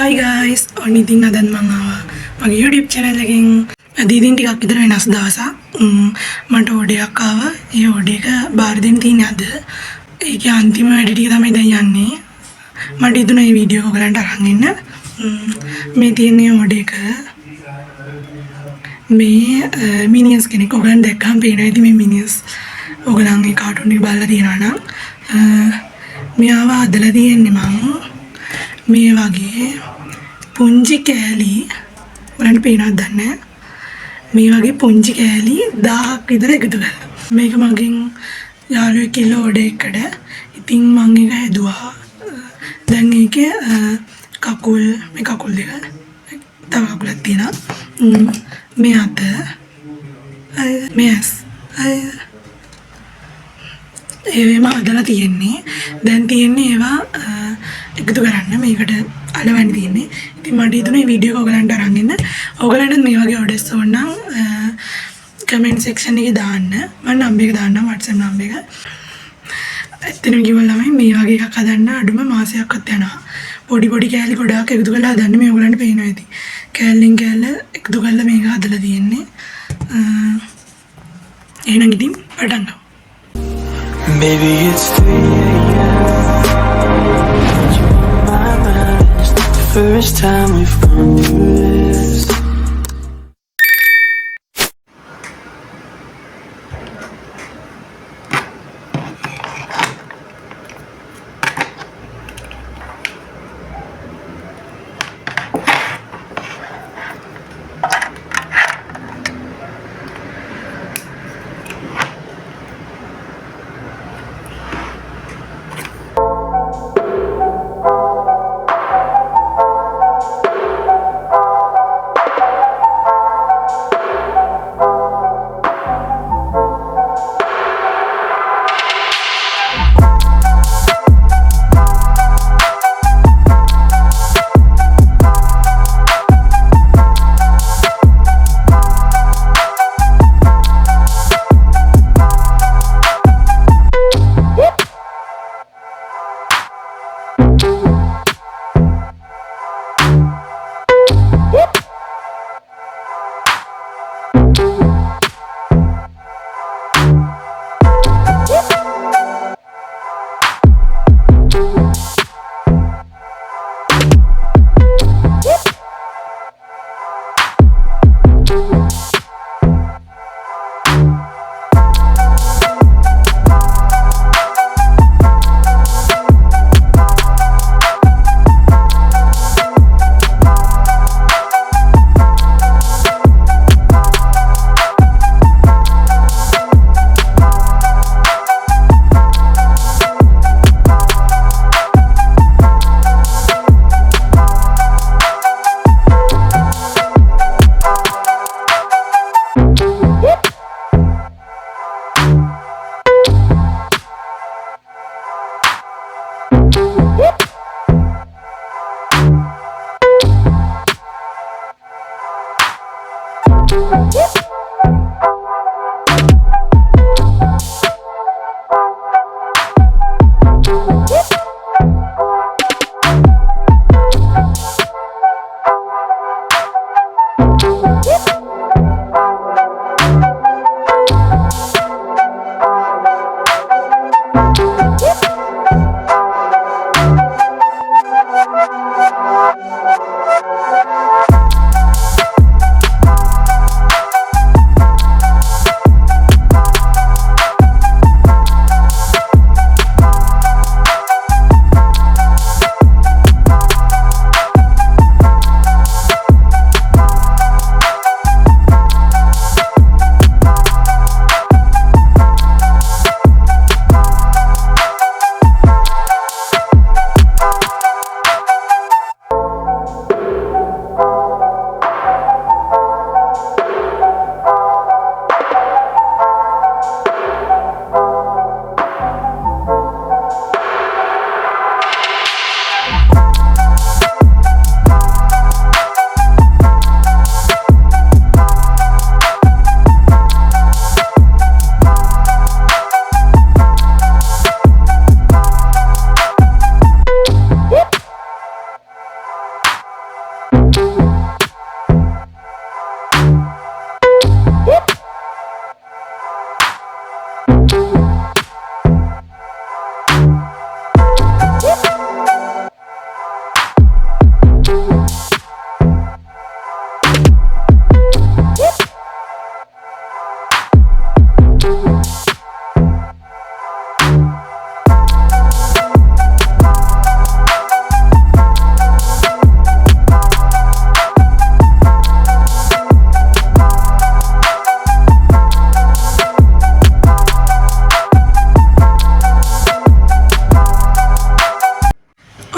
Hi guys, oniting adan mga YouTube channel එකෙන් දීදීන් ටිකක් විතර වෙනස් දවසක් මට ඔඩයක් ආවා. ඒ ඔඩේ එක බාර දෙන්න තියෙන්නේ අද. ඒකේ අන්තිම වැඩ ටික තමයි දැන් යන්නේ. මට හිතුණා මේ වීඩියෝ එක ඔයගලන්ට අරන් එන්න. මේ තියෙන්නේ ඔඩේ එක. මේ මිනියන්ස් කෙනෙක් ඔයගලන් දැක්කම පේනවා ඇති මේ මිනියන්ස්. ඔයගලන් මේ කාටුන් එක බලලා තියෙනවා නම් මෙයාව හදලා තියෙන්නේ මම මේ වගේ පුංචි කෑලි වලට පේනවද දන්නේ මේ වගේ පුංචි කෑලි 1000ක් විතර එකතු කරලා මේක මගෙන් යාළුවෙක් කිව්වා ඔඩ එකට. ඉතින් මම ඒක හැදුවා. දැන් ඒකේ කකුල් මේ කකුල් දෙක තව කකුලක් තියෙනවා. මේ අත මේ ඇස් ඒවෙම හදලා තියෙන්නේ. දැන් තියෙන්නේ ඒවා එකතු කරන්න මේකට අලවන්න තියෙන්නේ. ඉතින් මට හිතුණා මේ වීඩියෝ එක ඔයගලන්ට අරන් එන්න. ඔයගලන්ට මේ වගේ ඔඩර්ස් ඕන නම් කමෙන්ට් සෙක්ෂන් එකේ දාන්න. මම නම්බර් එක දාන්නම් WhatsApp නම්බර් එක. ඇත්තටම කිව්වොත් ළමයි මේ වගේ එකක් හදන්න අඩුම මාසයක්වත් යනවා. පොඩි කෑලි ගොඩාක් එකතු කරලා හදන්න මේ ඔයගලන්ට පේනවා ඇති. කෑල්ලෙන් කෑල්ල එකතු කරලා මේක හදලා තියෙන්නේ. එහෙනම් ඉතින් පටන් ගමු. Maybe it's 3 a.m. But you're on my mind. It's not the first time we've gone through this.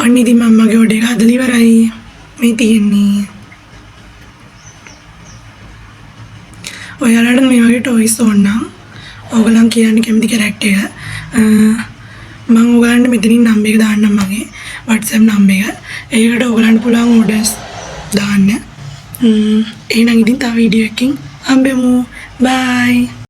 ඔන්න ඉතින් මම්මගේ ඔඩ එක හදලා ඉවරයි. මේ තියෙන්නේ. ඔයාලට මේ වගේ ටොයිස් ඕන නම් ඕගලන් කියන්න කැමති කැරක්ටර් එක. මම ඔයගලන්ට මෙතනින් නම්බර් එක දාන්නම් මගේ WhatsApp නම්බර් එක. ඒකට ඔයගලන්ට පුළුවන් ඕඩර්ස් දාන්න. එහෙනම් ඉතින් තව වීඩියෝ එකකින් හම්බෙමු. බයි.